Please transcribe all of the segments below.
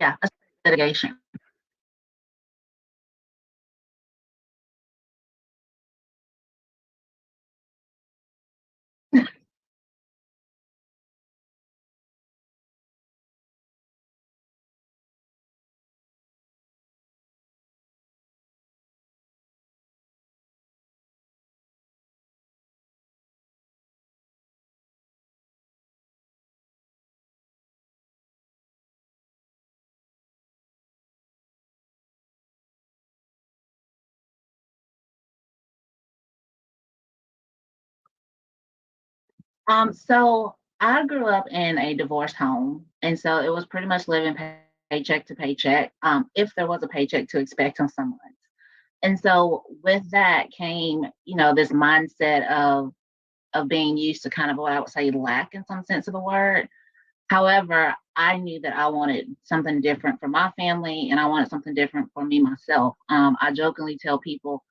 Yeah, a litigation. So I grew up in a divorced home, and so it was pretty much living paycheck to paycheck, if there was a paycheck to expect on someone. And so with that came, this mindset of being used to kind of what I would say lack in some sense of the word. However, I knew that I wanted something different for my family, and I wanted something different for me myself. I jokingly tell people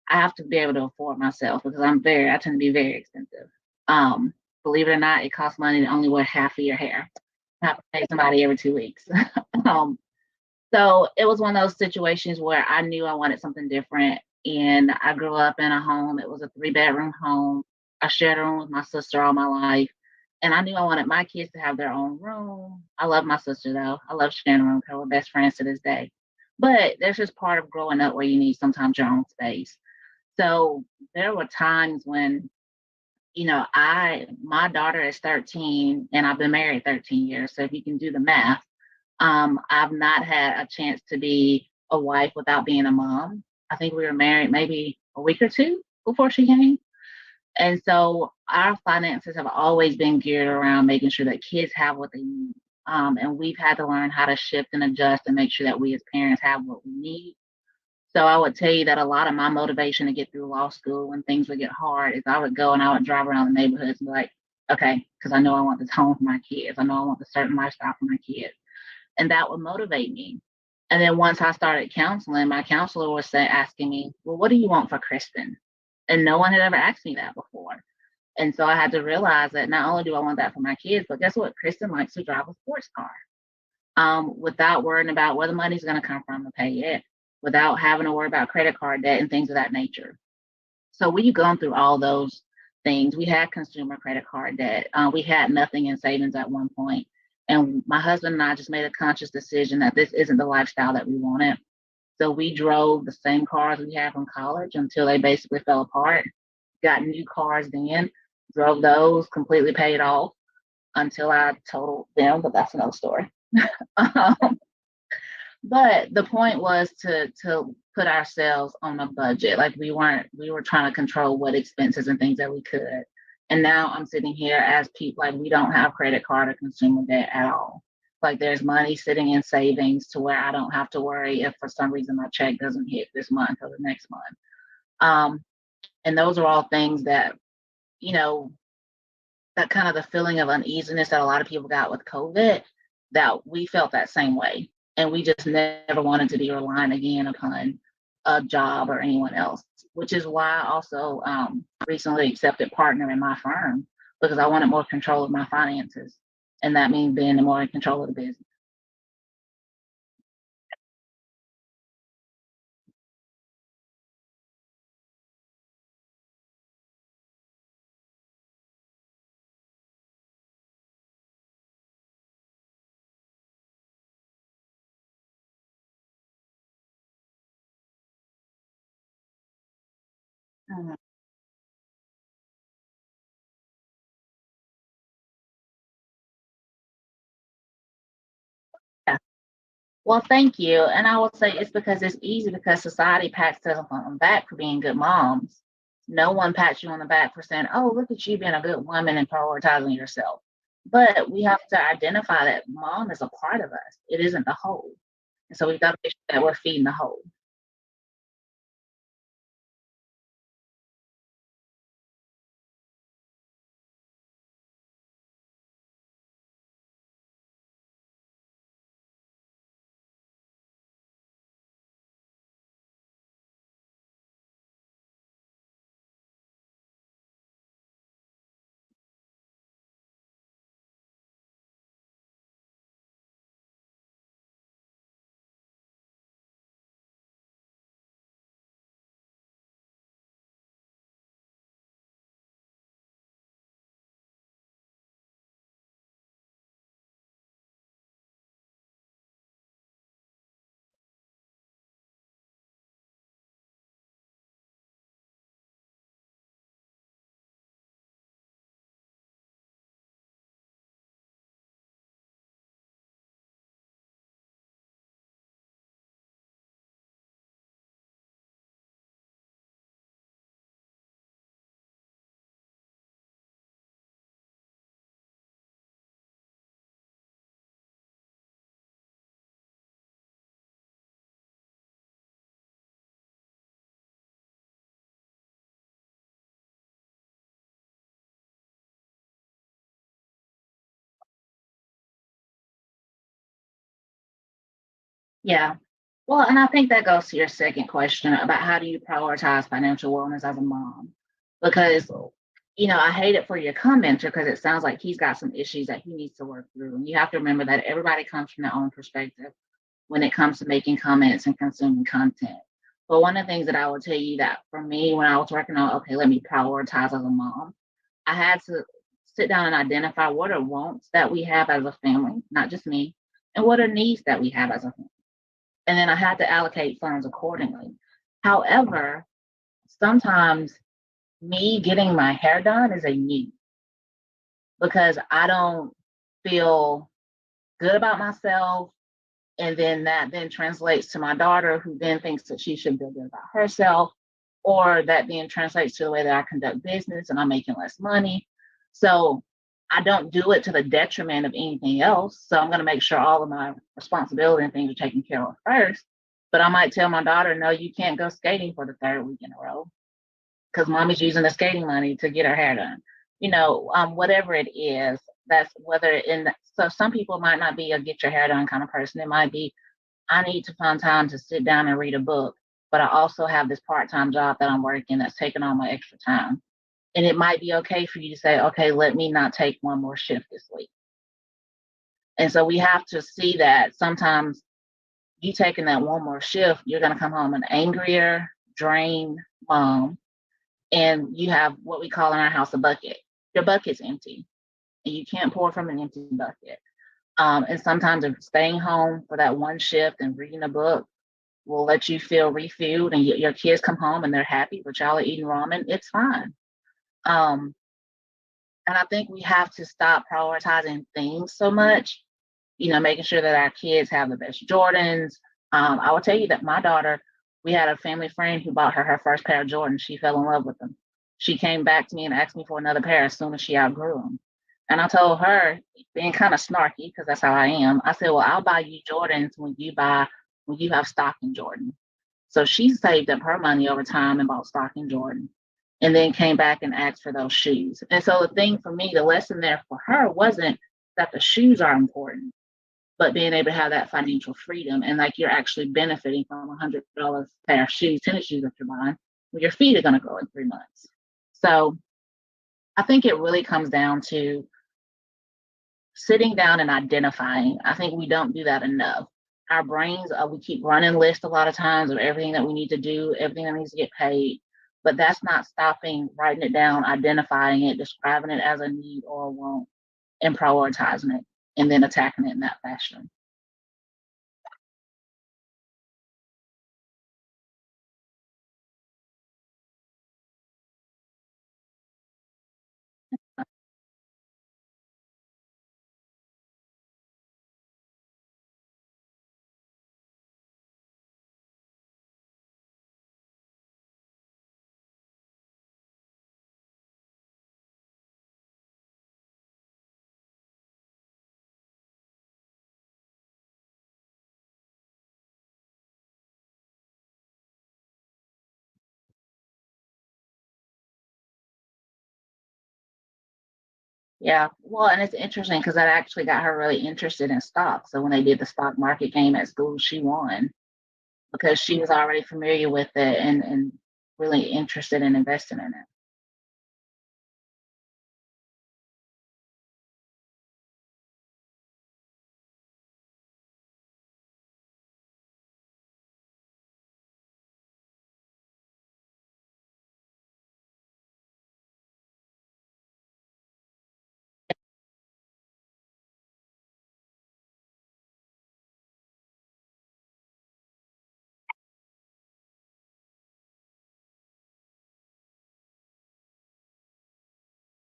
I have to be able to afford myself because I tend to be very expensive. Um, Believe it or not, it costs money to only wear half of your hair. I have to pay somebody every 2 weeks. um, so it was one of those situations where I knew I wanted something different. And I grew up in a home. It was a 3 bedroom home. I shared a room with my sister all my life. And I knew I wanted my kids to have their own room. I love my sister though. I love sharing a room because we're best friends to this day. But there's just part of growing up where you need sometimes your own space. So there were times when, my daughter is 13 and I've been married 13 years. So if you can do the math, I've not had a chance to be a wife without being a mom. I think we were married maybe a week or two before she came. And so our finances have always been geared around making sure that kids have what they need. And we've had to learn how to shift and adjust and make sure that we as parents have what we need. So I would tell you that a lot of my motivation to get through law school when things would get hard is I would go and I would drive around the neighborhoods and be like, okay, because I know I want this home for my kids. I know I want the certain lifestyle for my kids. And that would motivate me. And then once I started counseling, my counselor was asking me, well, what do you want for Kristen? And no one had ever asked me that before. And so I had to realize that not only do I want that for my kids, but guess what? Kristen likes to drive a sports car, without worrying about where the money's going to come from to pay it, without having to worry about credit card debt and things of that nature. So we've gone through all those things. We had consumer credit card debt. We had nothing in savings at one point. And my husband and I just made a conscious decision that this isn't the lifestyle that we wanted. So we drove the same cars we had from college until they basically fell apart. Got new cars then, drove those, completely paid off until I totaled them, but that's another story. um, but the point was to put ourselves on a budget. Like we were trying to control what expenses and things that we could. And now I'm sitting here as people like we don't have credit card or consumer debt at all. Like there's money sitting in savings to where I don't have to worry if for some reason my check doesn't hit this month or the next month. Um, and those are all things that, you know, that kind of the feeling of uneasiness that a lot of people got with COVID, that we felt that same way. And we just never wanted to be relying again upon a job or anyone else, which is why I also recently accepted partner in my firm because I wanted more control of my finances. And that means being more in control of the business. Mhm. Yeah. Well, thank you. And I will say it's because it's easy because society pats us on the back for being good moms. No one pats you on the back for saying, oh, look at you being a good woman and prioritizing yourself. But we have to identify that mom is a part of us. It isn't the whole. And so we've got to make sure that we're feeding the whole. Yeah. Well, and I think that goes to your second question about how do you prioritize financial wellness as a mom? Because, I hate it for your commenter because it sounds like he's got some issues that he needs to work through. And you have to remember that everybody comes from their own perspective when it comes to making comments and consuming content. But one of the things that I will tell you that for me, when I was working on, okay, let me prioritize as a mom, I had to sit down and identify what are wants that we have as a family, not just me, and what are needs that we have as a family. And then I had to allocate funds accordingly. However, sometimes me getting my hair done is a need because I don't feel good about myself. And then that then translates to my daughter, who then thinks that she should feel good about herself, or that then translates to the way that I conduct business and I'm making less money. So I don't do it to the detriment of anything else. So I'm going to make sure all of my responsibility and things are taken care of first. But I might tell my daughter, no, you can't go skating for the third week in a row because mommy's using the skating money to get her hair done. Whatever it is, that's whether in the, so some people might not be a get your hair done kind of person. It might be I need to find time to sit down and read a book, but I also have this part-time job that I'm working that's taking all my extra time. And it might be okay for you to say, okay, let me not take one more shift this week. And so we have to see that sometimes you taking that one more shift, you're going to come home an angrier, drained mom. And you have what we call in our house a bucket. Your bucket's empty and you can't pour from an empty bucket. And sometimes if staying home for that one shift and reading a book will let you feel refueled and your kids come home and they're happy, but y'all are eating ramen, it's fine. Um, and I think we have to stop prioritizing things so much, making sure that our kids have the best Jordans. I will tell you that my daughter, we had a family friend who bought her first pair of Jordans. She fell in love with them. She came back to me and asked me for another pair as soon as she outgrew them. And I told her, being kind of snarky, because that's how I am, I said, well, I'll buy you Jordans when you have stock in Jordan. So she saved up her money over time and bought stock in Jordan and then came back and asked for those shoes. And so the thing for me, the lesson there for her wasn't that the shoes are important, but being able to have that financial freedom and like you're actually benefiting from $100 pair of shoes, tennis shoes that you're buying, well, your feet are going to grow in 3 months. So I think it really comes down to sitting down and identifying. I think we don't do that enough. Our brains, we keep running lists a lot of times of everything that we need to do, everything that needs to get paid, but that's not stopping, writing it down, identifying it, describing it as a need or a want, and prioritizing it, and then attacking it in that fashion. Yeah, well, and it's interesting because that actually got her really interested in stocks. So when they did the stock market game at school, she won because she was already familiar with it and really interested in investing in it.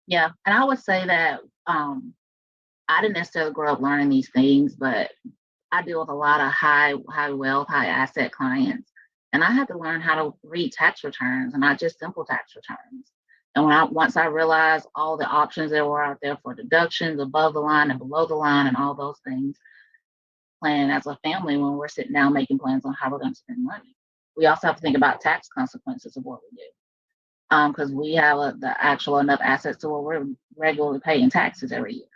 Yeah, and I would say that I didn't necessarily grow up learning these things, but I deal with a lot of high wealth, high asset clients, and I had to learn how to read tax returns and not just simple tax returns. And once I realized all the options there were out there for deductions above the line and below the line and all those things, planning as a family when we're sitting down making plans on how we're going to spend money. We also have to think about tax consequences of what we do because we have the actual enough assets to where we're regularly paying taxes every year.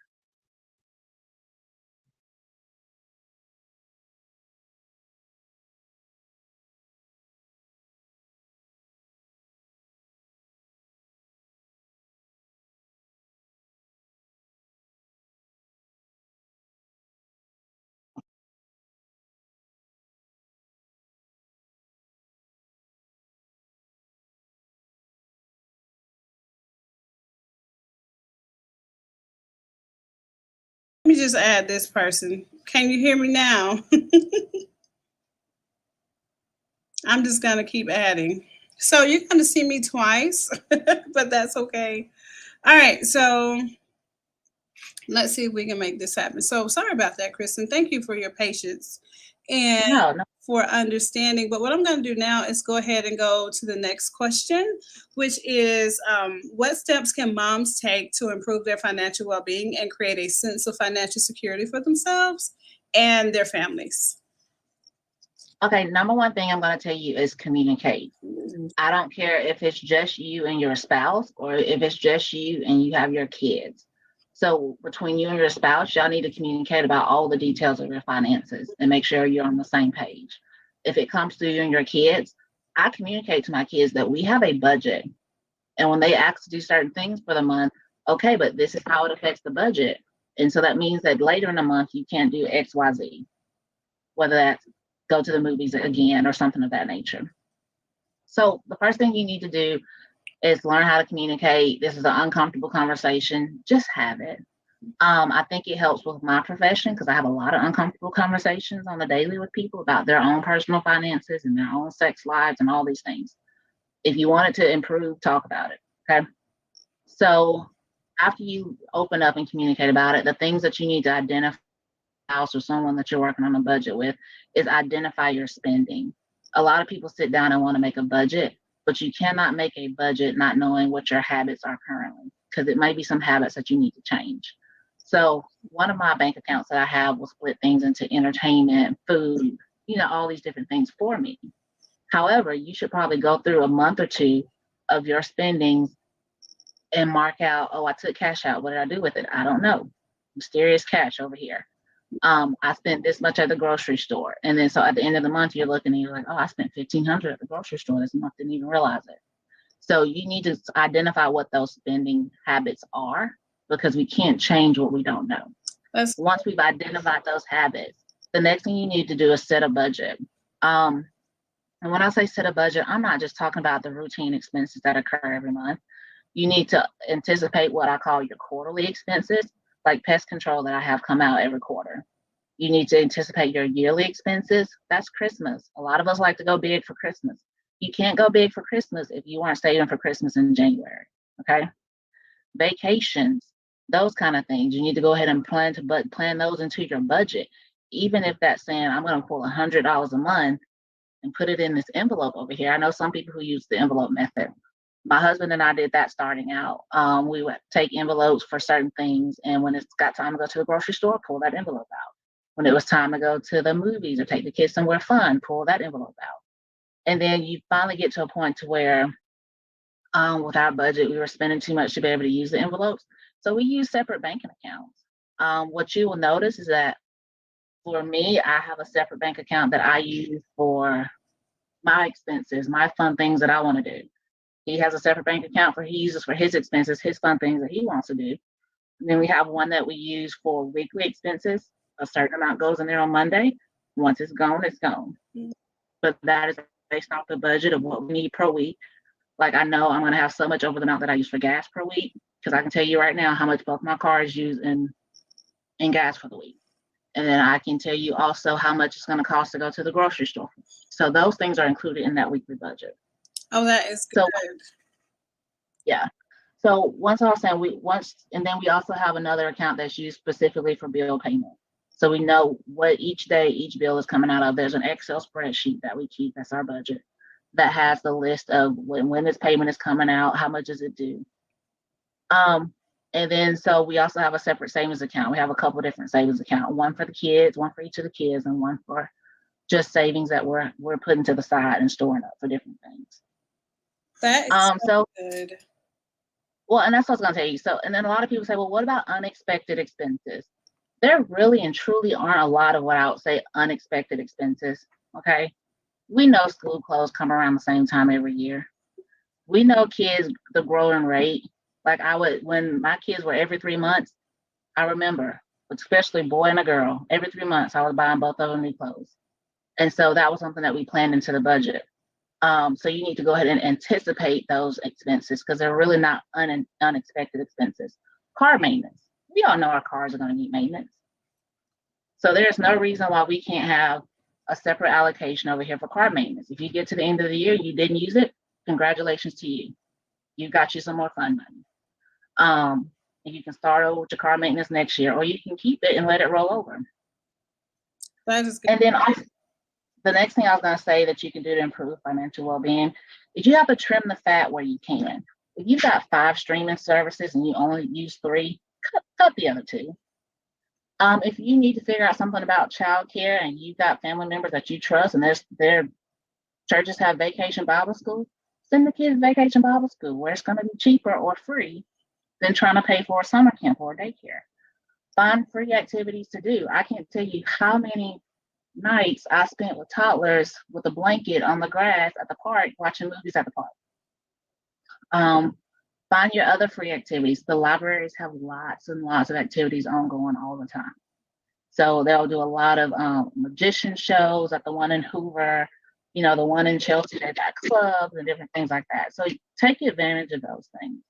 me just add this person. Can you hear me now? I'm just going to keep adding. So you're going to see me twice, but that's okay. All right. So let's see if we can make this happen. So sorry about that, Kristen. Thank you for your patience and No, no. for understanding. But what I'm going to do now is go ahead and go to the next question, which is what steps can moms take to improve their financial well being and create a sense of financial security for themselves and their families? Okay, number one thing I'm going to tell you is communicate. I don't care if it's just you and your spouse or if it's just you and you have your kids. So between you and your spouse, y'all need to communicate about all the details of your finances and make sure you're on the same page. If it comes to you and your kids, I communicate to my kids that we have a budget. And when they ask to do certain things for the month, okay, but this is how it affects the budget. And so that means that later in the month, you can't do XYZ, whether that's go to the movies again or something of that nature. So the first thing you need to do is learn how to communicate. This is an uncomfortable conversation. Just have it. I think it helps with my profession because I have a lot of uncomfortable conversations on the daily with people about their own personal finances and their own sex lives and all these things. If you want it to improve, talk about it. Okay. So after you open up and communicate about it, the things that you need to identify or someone that you're working on a budget with is identify your spending. A lot of people sit down and want to make a budget, but you cannot make a budget not knowing what your habits are currently, because it might be some habits that you need to change. So one of my bank accounts that I have will split things into entertainment, food, all these different things for me. However, you should probably go through a month or two of your spendings and mark out, oh, I took cash out. What did I do with it? I don't know. Mysterious cash over here. I spent this much at the grocery store. And then so at the end of the month, you're looking and you're like, oh, I spent 1,500 at the grocery store this month, didn't even realize it. So you need to identify what those spending habits are because we can't change what we don't know. Once we've identified those habits, the next thing you need to do is set a budget. And when I say set a budget, I'm not just talking about the routine expenses that occur every month. You need to anticipate what I call your quarterly expenses, like pest control that I have come out every quarter. You need to anticipate your yearly expenses. That's Christmas. A lot of us like to go big for Christmas. You can't go big for Christmas if you aren't saving for Christmas in January. Okay. Vacations, those kind of things. You need to go ahead and plan those into your budget. Even if that's saying I'm going to pull $100 a month and put it in this envelope over here. I know some people who use the envelope method. My husband and I did that starting out. We would take envelopes for certain things, and when it's got time to go to the grocery store, pull that envelope out. When it was time to go to the movies or take the kids somewhere fun, pull that envelope out. And then you finally get to a point to where with our budget, we were spending too much to be able to use the envelopes. So we use separate banking accounts. What you will notice is that for me, I have a separate bank account that I use for my expenses, my fun things that I want to do. He has a separate bank account he uses for his expenses, his fun things that he wants to do. And then we have one that we use for weekly expenses. A certain amount goes in there on Monday. Once it's gone, it's gone. But that is based off the budget of what we need per week. Like I know I'm going to have so much over the amount that I use for gas per week because I can tell you right now how much both my cars use in gas for the week. And then I can tell you also how much it's going to cost to go to the grocery store. So those things are included in that weekly budget. Oh, that is good. So, yeah. So once I was saying and then we also have another account that's used specifically for bill payment. So we know what each day each bill is coming out of. There's an Excel spreadsheet that we keep. That's our budget. That has the list of when this payment is coming out, how much is it due. And then so we also have a separate savings account. We have a couple of different savings accounts, one for the kids, one for each of the kids, and one for just savings that we're putting to the side and storing up for different things. That is so good. Well, and that's what I was going to tell you. So, and then a lot of people say, well, what about unexpected expenses? There really and truly aren't a lot of what I would say unexpected expenses. Okay. We know school clothes come around the same time every year. We know kids, the growing rate. Like when my kids were every 3 months, I remember, especially a boy and a girl, every 3 months, I was buying both of them new clothes. And so that was something that we planned into the budget. So you need to go ahead and anticipate those expenses because they're really not unexpected expenses. Car maintenance. We all know our cars are going to need maintenance. So there's no reason why we can't have a separate allocation over here for car maintenance. If you get to the end of the year, you didn't use it, congratulations to you. You got you some more fund money. And you can start over with your car maintenance next year, or you can keep it and let it roll over. That is good. And then also, the next thing I was going to say that you can do to improve financial well-being is you have to trim the fat where you can. If you've got 5 streaming services and you only use 3, cut the other 2. If you need to figure out something about childcare and you've got family members that you trust and their churches have vacation Bible school, send the kids vacation Bible school where it's going to be cheaper or free than trying to pay for a summer camp or a daycare. Find free activities to do. I can't tell you how many nights I spent with toddlers with a blanket on the grass at the park watching movies at the park. Find your other free activities. The libraries have lots and lots of activities ongoing all the time. So they'll do a lot of magician shows at the one in Hoover, the one in Chelsea, they've got clubs and different things like that. So take advantage of those things.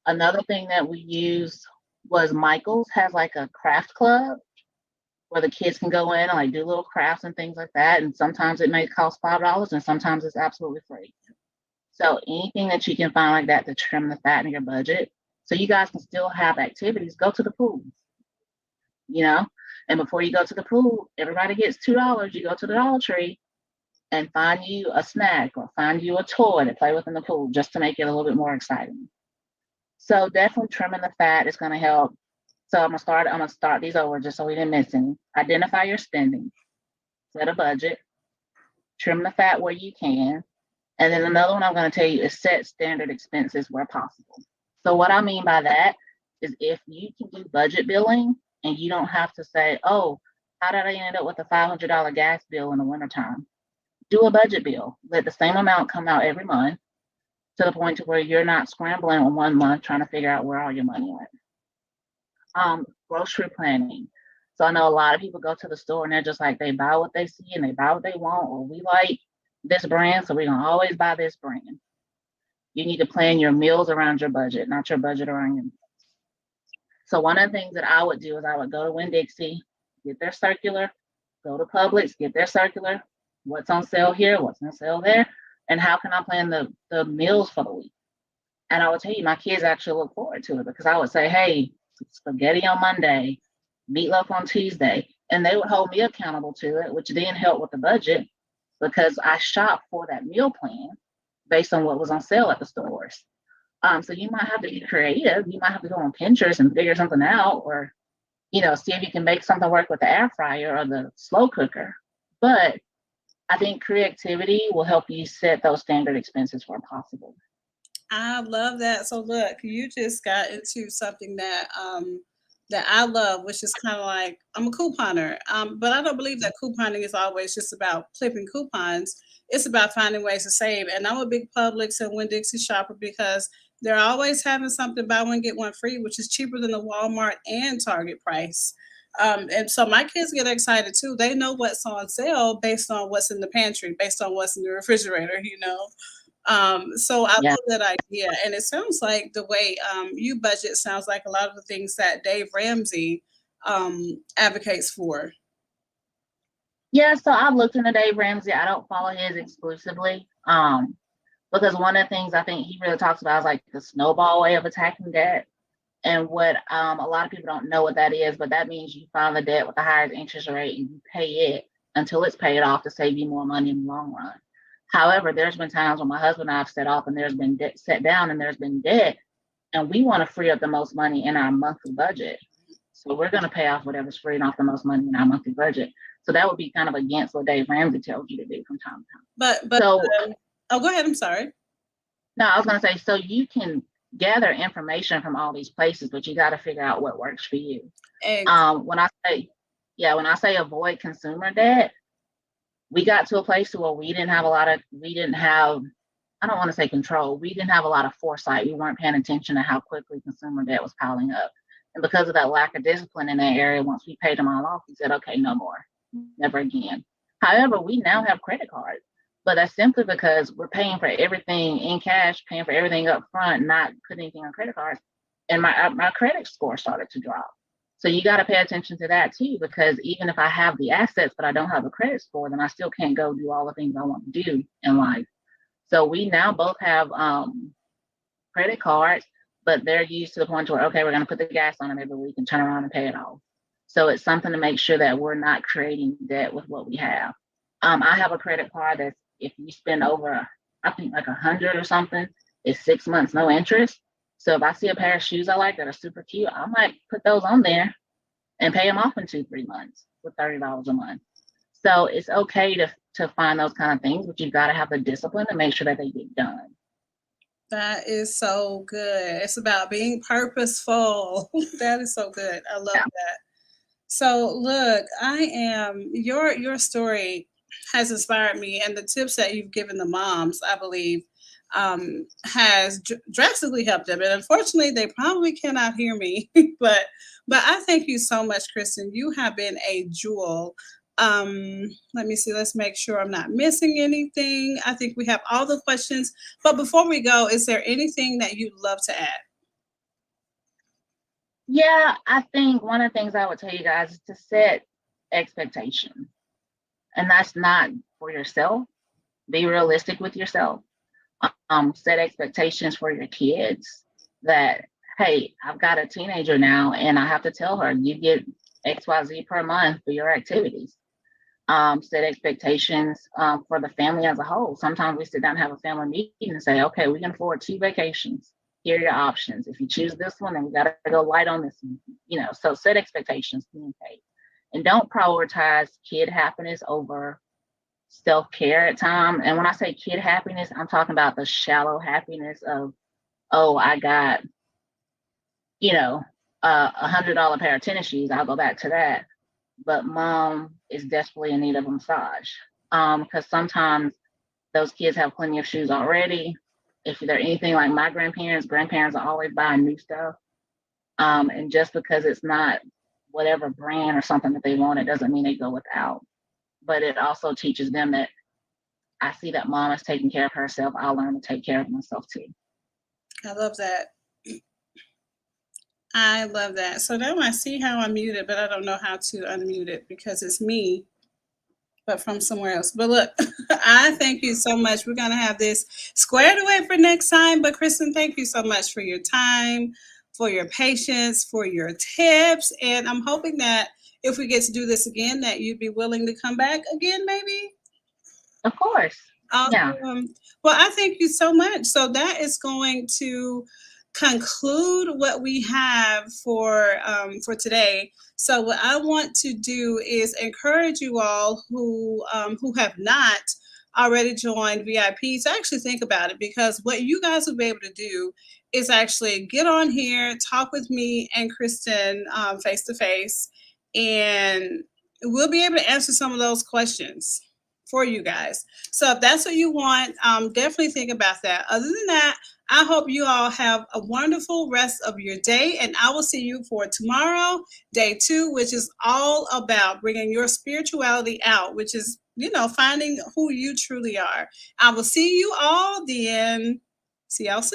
Another thing that we used was Michael's has like a craft club where the kids can go in and like do little crafts and things like that. And sometimes it may cost $5 and sometimes it's absolutely free. So anything that you can find like that to trim the fat in your budget so you guys can still have activities, go to the pool, and before you go to the pool, everybody gets $2. You go to the Dollar Tree and find you a snack or find you a toy to play with in the pool just to make it a little bit more exciting. So definitely trimming the fat is going to help. So I'm gonna start these over just so we didn't miss any. Identify your spending, set a budget, trim the fat where you can. And then another one I'm going to tell you is set standard expenses where possible. So what I mean by that is if you can do budget billing and you don't have to say, oh, how did I end up with a $500 gas bill in the wintertime? Do a budget bill. Let the same amount come out every month to the point to where you're not scrambling on one month trying to figure out where all your money went. Grocery planning. So I know a lot of people go to the store and they're just like, they buy what they see and they buy what they want, or we like this brand, so we're going to always buy this brand. You need to plan your meals around your budget, not your budget around your meals. So one of the things that I would do is I would go to Winn-Dixie, get their circular, go to Publix, get their circular, what's on sale here, what's on sale there, and how can I plan the meals for the week. And I would tell you, my kids actually look forward to it because I would say, hey, spaghetti on Monday, meatloaf on Tuesday, and they would hold me accountable to it, which then helped with the budget because I shop for that meal plan based on what was on sale at the stores. So you might have to be creative. You might have to go on Pinterest and figure something out, or, see if you can make something work with the air fryer or the slow cooker. But I think creativity will help you set those standard expenses where possible. I love that. So look, you just got into something that I love, which is kind of like I'm a couponer. But I don't believe that couponing is always just about clipping coupons. It's about finding ways to save. And I'm a big Publix and Winn-Dixie shopper because they're always having something buy one get one free, which is cheaper than the Walmart and Target price. And so my kids get excited too. They know what's on sale based on what's in the pantry, based on what's in the refrigerator. So I Yeah. love that idea. And it sounds like the way you budget sounds like a lot of the things that Dave Ramsey advocates for. Yeah, so I've looked into Dave Ramsey. I don't follow his exclusively. Because one of the things I think he really talks about is like the snowball way of attacking debt. And what a lot of people don't know what that is, but that means you find the debt with the highest interest rate and you pay it until it's paid off to save you more money in the long run. However, there's been times when my husband and I have set off and there's been debt set down and there's been debt, and we want to free up the most money in our monthly budget. So we're going to pay off whatever's freeing off the most money in our monthly budget. So that would be kind of against what Dave Ramsey tells you to do from time to time. But So, oh, go ahead. I'm sorry. no, I was going to say, so you can gather information from all these places, but you got to figure out what works for you. When I say avoid consumer debt, we got to a place where we didn't have, I don't want to say control. We didn't have a lot of foresight. We weren't paying attention to how quickly consumer debt was piling up. And because of that lack of discipline in that area, once we paid them all off, we said, okay, no more, never again. However, we now have credit cards, but that's simply because we're paying for everything in cash, paying for everything up front, not putting anything on credit cards. And my credit score started to drop. So you got to pay attention to that too, because even if I have the assets but I don't have a credit score, then I still can't go do all the things I want to do in life. So we now both have credit cards, but they're used to the point where, okay, we're going to put the gas on them every week and turn around and pay it off. So it's something to make sure that we're not creating debt with what we have. I have a credit card that's, if you spend over, I think like 100 or something, it's 6 months, no interest. So if I see a pair of shoes I like that are super cute, I might put those on there and pay them off in 2-3 months with $30 a month. So it's okay to find those kind of things, but you've got to have the discipline to make sure that they get done. That is so good. It's about being purposeful. That is so good. I love Yeah. that. So look, I am your story has inspired me, and the tips that you've given the moms, I believe, has drastically helped them. And unfortunately, they probably cannot hear me, but I thank you so much, Kristen. You have been a jewel. Let me see. Let's make sure I'm not missing anything. I think we have all the questions. But before we go, is there anything that you'd love to add? Yeah, I think one of the things I would tell you guys is to set expectations. And that's not for yourself. Be realistic with yourself. Set expectations for your kids that, hey, I've got a teenager now and I have to tell her you get XYZ per month for your activities. Set expectations for the family as a whole. Sometimes we sit down and have a family meeting and say, okay, we can afford 2 vacations. Here are your options. If you choose this one, then we got to go light on this one. So set expectations, communicate, and don't prioritize kid happiness over self-care at times. And when I say kid happiness, I'm talking about the shallow happiness of, oh, I got, $100 pair of tennis shoes. I'll go back to that. But mom is desperately in need of a massage. Because sometimes those kids have plenty of shoes already. If they're anything like my grandparents are always buying new stuff. And just because it's not whatever brand or something that they want, it doesn't mean they go without. But it also teaches them that I see that mom is taking care of herself. I'll learn to take care of myself too. I love that. I love that. So now I see how I'm muted, but I don't know how to unmute it because it's me, but from somewhere else. But look, I thank you so much. We're going to have this squared away for next time. But Kristen, thank you so much for your time, for your patience, for your tips. And I'm hoping that if we get to do this again, that you'd be willing to come back again, maybe? Of course. Yeah. Well, I thank you so much. So that is going to conclude what we have for today. So what I want to do is encourage you all who have not already joined VIP to actually think about it, because what you guys will be able to do is actually get on here, talk with me and Kristen face to face, and we'll be able to answer some of those questions for you guys. So if that's what you want, definitely think about that. Other than that, I hope you all have a wonderful rest of your day, and I will see you for tomorrow, day 2, which is all about bringing your spirituality out, which is, finding who you truly are. I will see you all then. See y'all soon.